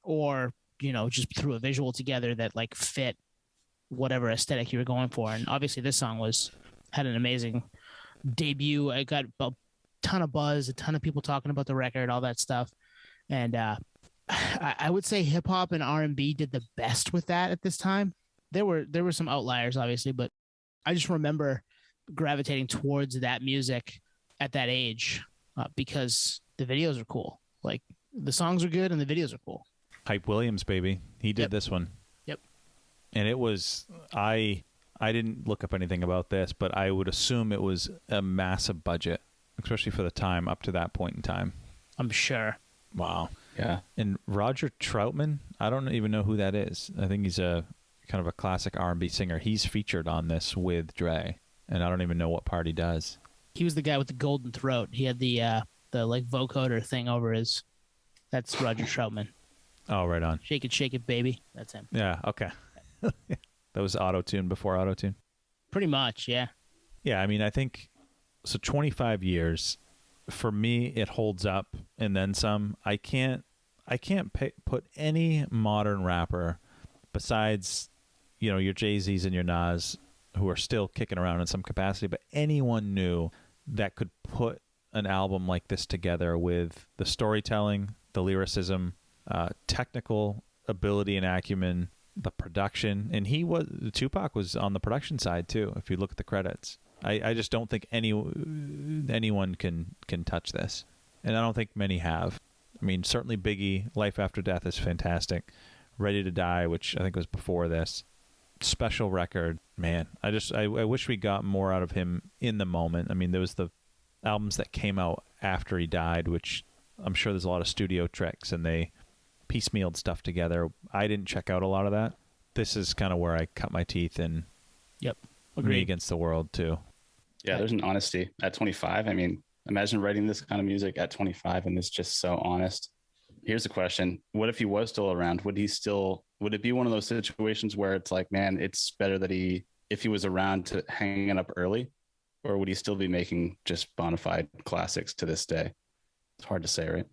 Speaker 3: or, just threw a visual together that like fit whatever aesthetic you were going for. And obviously this song had an amazing debut. I got a ton of buzz, a ton of people talking about the record, all that stuff. And I would say hip hop and R&B did the best with that at this time. There were some outliers, obviously, but I just remember gravitating towards that music at that age because the videos are cool. Like the songs are good and the videos are cool.
Speaker 2: Hype Williams, baby. He did
Speaker 3: Yep.
Speaker 2: this one.
Speaker 3: Yep.
Speaker 2: And it was, I didn't look up anything about this, but I would assume it was a massive budget, especially for the time up to that point in time.
Speaker 3: I'm sure.
Speaker 2: Wow.
Speaker 1: Yeah.
Speaker 2: And Roger Troutman, I don't even know who that is. I think he's a kind of a classic R&B singer. He's featured on this with Dre, and I don't even know what part he does.
Speaker 3: He was the guy with the golden throat. He had the like vocoder thing over his. That's Roger Troutman.
Speaker 2: Oh, right on.
Speaker 3: Shake it, baby. That's him.
Speaker 2: Yeah, okay. That was auto-tune before auto-tune.
Speaker 3: Pretty much, yeah.
Speaker 2: Yeah, I mean, I think, so 25 years, for me, it holds up and then some. I can't put any modern rapper besides, your Jay-Z's and your Nas, who are still kicking around in some capacity, but anyone new that could put an album like this together with the storytelling, the lyricism, technical ability and acumen, the production, and 2Pac was on the production side too. If you look at the credits, I just don't think anyone can touch this, and I don't think many have. I mean, certainly Biggie, Life After Death is fantastic. Ready to Die, which I think was before this, special record. Man, I wish we got more out of him in the moment. I mean, there was the albums that came out after he died, which I'm sure there's a lot of studio tricks and they piecemealed stuff together. I didn't check out a lot of that. This is kind of where I cut my teeth in.
Speaker 3: Yep.
Speaker 2: Me
Speaker 3: Agreed.
Speaker 2: Against the World too.
Speaker 1: Yeah, there's an honesty at 25. I mean, imagine writing this kind of music at 25 and it's just so honest. Here's the question. What if he was still around? Would it be one of those situations where it's like, man, it's better that if he was around to hanging up early, or would he still be making just bona fide classics to this day? It's hard to say, right?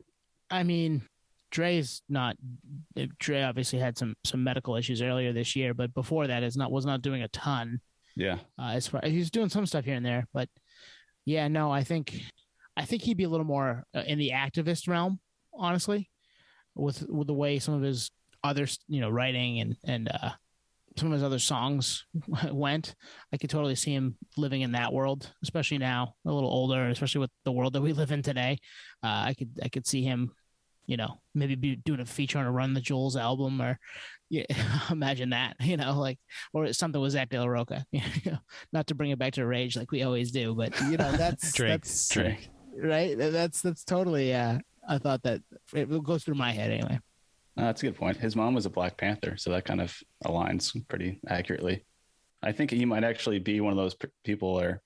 Speaker 3: I mean, Dre obviously had some medical issues earlier this year, but before that was not doing a ton.
Speaker 1: Yeah.
Speaker 3: As far he's doing some stuff here and there, but yeah, no, I think he'd be a little more in the activist realm, honestly, with the way some of his other writing and some of his other songs went. I could totally see him living in that world, especially now, a little older, and especially with the world that we live in today. I could see him, maybe be doing a feature on a Run the Jewels album, or imagine that, or something with Zach De La Roca. Not to bring it back to Rage like we always do, but that's
Speaker 2: Drake.
Speaker 3: right. That's totally. I thought that it goes through my head anyway.
Speaker 1: That's a good point. His mom was a Black Panther, so that kind of aligns pretty accurately. I think he might actually be one of those people or,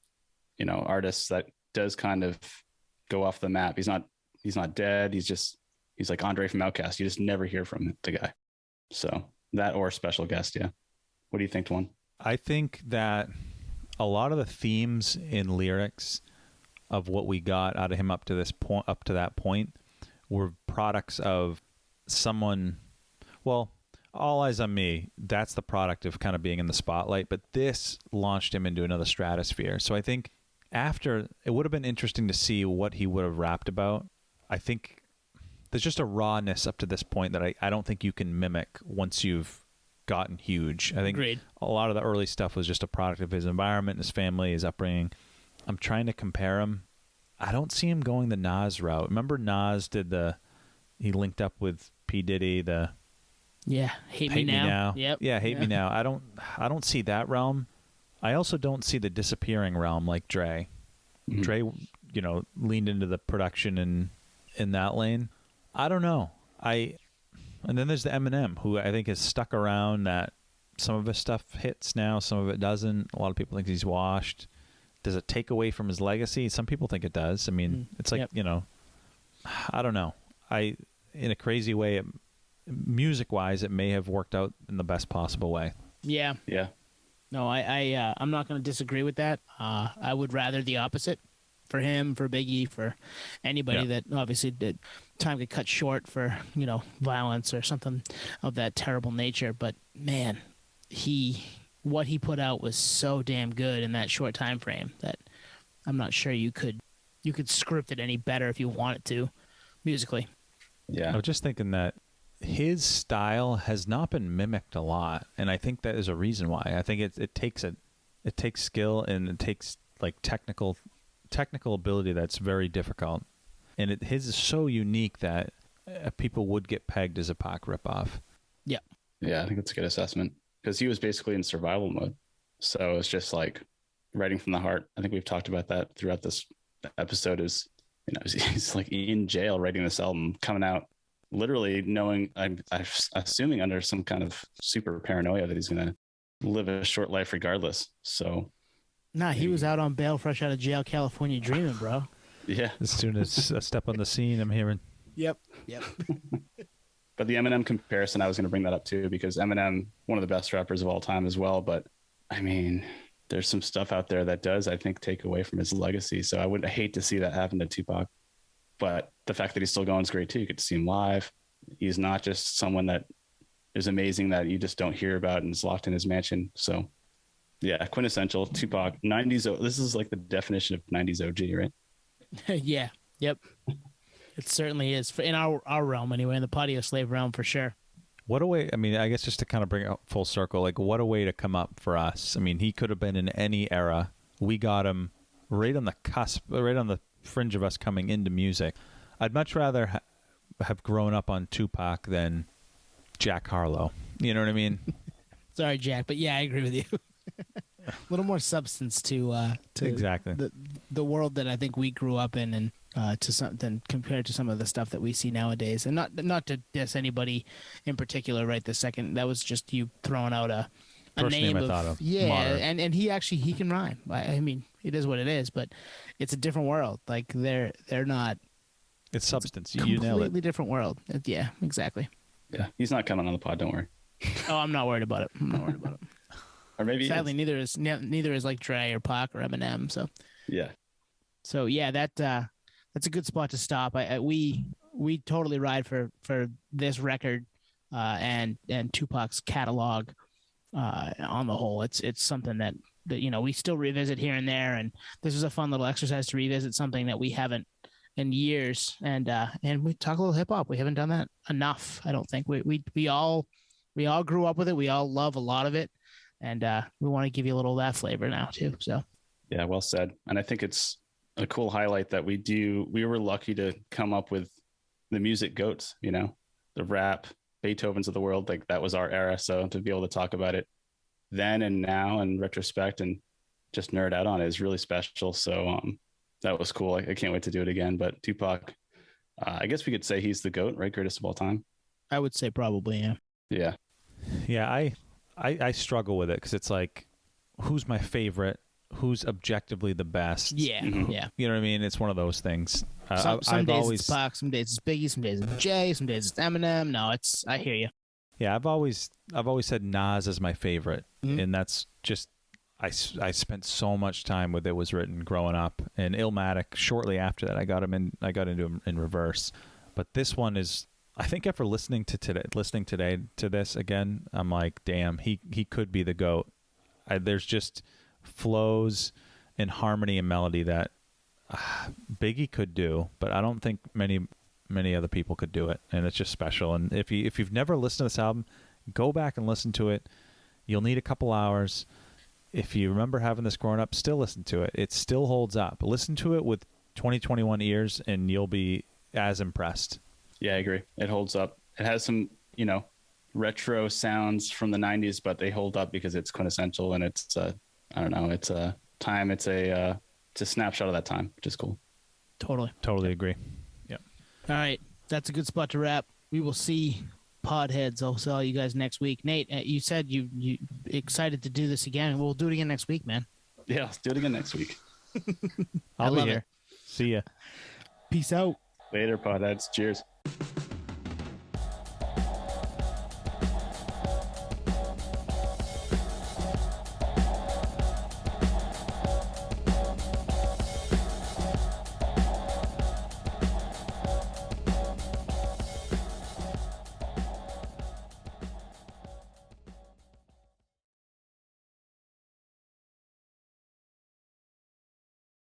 Speaker 1: artists that does kind of go off the map. He's not dead. He's like Andre from Outkast. You just never hear from the guy. So that or special guest. Yeah. What do you think, Dwan?
Speaker 2: I think that a lot of the themes in lyrics of what we got out of him up to that point, were products of someone. Well, All Eyes on Me, that's the product of kind of being in the spotlight, but this launched him into another stratosphere. So I think after, it would have been interesting to see what he would have rapped about. I think there's just a rawness up to this point that I don't think you can mimic once you've gotten huge. I think
Speaker 3: Agreed.
Speaker 2: a lot of the early stuff was just a product of his environment, his family, his upbringing. I'm trying to compare him. I don't see him going the Nas route. Remember Nas he linked up with P. Diddy,
Speaker 3: Yeah, hate me now. Yep.
Speaker 2: Yeah, hate me now. I don't see that realm. I also don't see the disappearing realm like Dre.
Speaker 1: Mm-hmm.
Speaker 2: Dre, leaned into the production in that lane. I don't know. And then there's the Eminem, who I think has stuck around. That some of his stuff hits now, some of it doesn't. A lot of people think he's washed. Does it take away from his legacy? Some people think it does. I mean, it's like, I don't know. In a crazy way, music-wise, it may have worked out in the best possible way.
Speaker 3: Yeah.
Speaker 1: Yeah.
Speaker 3: No, I'm not going to disagree with that. I would rather the opposite for him, for Biggie, for anybody that obviously did time get cut short for, violence or something of that terrible nature. But man, what he put out was so damn good in that short time frame that I'm not sure you could script it any better if you wanted to musically.
Speaker 1: Yeah.
Speaker 2: I was just thinking that his style has not been mimicked a lot, and I think that is a reason why. I think it takes skill, and it takes like technical ability that's very difficult, and his is so unique that people would get pegged as a Pac ripoff.
Speaker 3: Yeah.
Speaker 1: Yeah, I think that's a good assessment, because he was basically in survival mode. So it's just like writing from the heart. I think we've talked about that throughout this episode. Is he's like in jail writing this album, coming out literally knowing, I'm assuming under some kind of super paranoia that he's going to live a short life regardless. So
Speaker 3: nah, he was out on bail, fresh out of jail, California dreaming, bro.
Speaker 1: Yeah.
Speaker 2: As soon as a step on the scene, I'm hearing.
Speaker 3: Yep.
Speaker 1: But the Eminem comparison, I was going to bring that up too, because Eminem, one of the best rappers of all time as well. But I mean, there's some stuff out there that does, I think, take away from his legacy. So I would hate to see that happen to Tupac. But the fact that he's still going is great too. You get to see him live. He's not just someone that is amazing that you just don't hear about and is locked in his mansion. So yeah, quintessential Tupac, 90s. This is like the definition of 90s OG, right?
Speaker 3: Yeah. Yep. It certainly is, in our realm anyway, in the Patio Slave realm for sure.
Speaker 2: What a way, I mean, I guess just to kind of bring it full circle, like what a way to come up for us. I mean, he could have been in any era. We got him right on the cusp, right on the fringe of us coming into music. I'd much rather have grown up on Tupac than Jack Harlow. You know what I mean?
Speaker 3: Sorry, Jack, but yeah, I agree with you. A little more substance to
Speaker 2: exactly
Speaker 3: the world that I think we grew up in, and to something compared to some of the stuff that we see nowadays. And not to diss anybody in particular right this second. That was just you throwing out a
Speaker 2: first
Speaker 3: name
Speaker 2: I thought of.
Speaker 3: Yeah,
Speaker 2: Modern.
Speaker 3: and he can rhyme. I mean, it is what it is, but it's a different world. Like they're not.
Speaker 2: It's substance.
Speaker 3: It's
Speaker 2: you nailed it.
Speaker 3: Completely different world. Yeah, exactly.
Speaker 1: Yeah, he's not coming on the pod. Don't worry.
Speaker 3: Oh, I'm not worried about it.
Speaker 1: Or maybe
Speaker 3: sadly, neither is like Dre or Pac or Eminem. So
Speaker 1: yeah.
Speaker 3: So yeah, that's a good spot to stop. We totally ride for this record and Tupac's catalog on the whole. It's something that we still revisit here and there, and this is a fun little exercise to revisit something that we haven't in years, and we talk a little hip hop. We haven't done that enough, I don't think. We all grew up with it. We all love a lot of it, and we want to give you a little of that flavor now too. So
Speaker 1: yeah, well said. And I think it's a cool highlight that we were lucky to come up with the music goats, the rap Beethovens of the world. Like that was our era. So to be able to talk about it then and now in retrospect and just nerd out on it is really special. So that was cool. I can't wait to do it again. But Tupac, I guess we could say he's the GOAT, right? Greatest of all time.
Speaker 3: I would say probably, yeah.
Speaker 1: Yeah.
Speaker 2: Yeah, I struggle with it because it's like, who's my favorite? Who's objectively the best?
Speaker 3: Yeah, yeah.
Speaker 2: You know what I mean? It's one of those things.
Speaker 3: Some days it's Pac, some days it's Biggie, some days it's Jay, some days it's Eminem. No, I hear you.
Speaker 2: Yeah, I've always said Nas is my favorite, and that's just I spent so much time with It Was Written growing up, and Illmatic shortly after that I got into him in reverse. But this one is I think after listening today to this again, I'm like, damn, he could be the GOAT. There's just flows and harmony and melody that Biggie could do, but I don't think many other people could do it, and it's just special. And if you've never listened to this album, go back and listen to it. You'll need a couple hours. If you remember having this growing up, still listen to it. It still holds up. Listen to it with 2021 ears, and you'll be as impressed.
Speaker 1: Yeah, I agree. It holds up. It has some, retro sounds from the 90s, but they hold up because it's quintessential, and it's I don't know, it's a time, it's a snapshot of that time, which is cool.
Speaker 2: Totally agree. Yep.
Speaker 3: All right, that's a good spot to wrap. We will see Podheads. I'll see all you guys next week. Nate, you said you excited to do this again. We'll do it again next week, man.
Speaker 1: Yeah, let's do it again next week.
Speaker 2: I'll be here. See ya.
Speaker 3: Peace out.
Speaker 1: Later, Podheads. Cheers.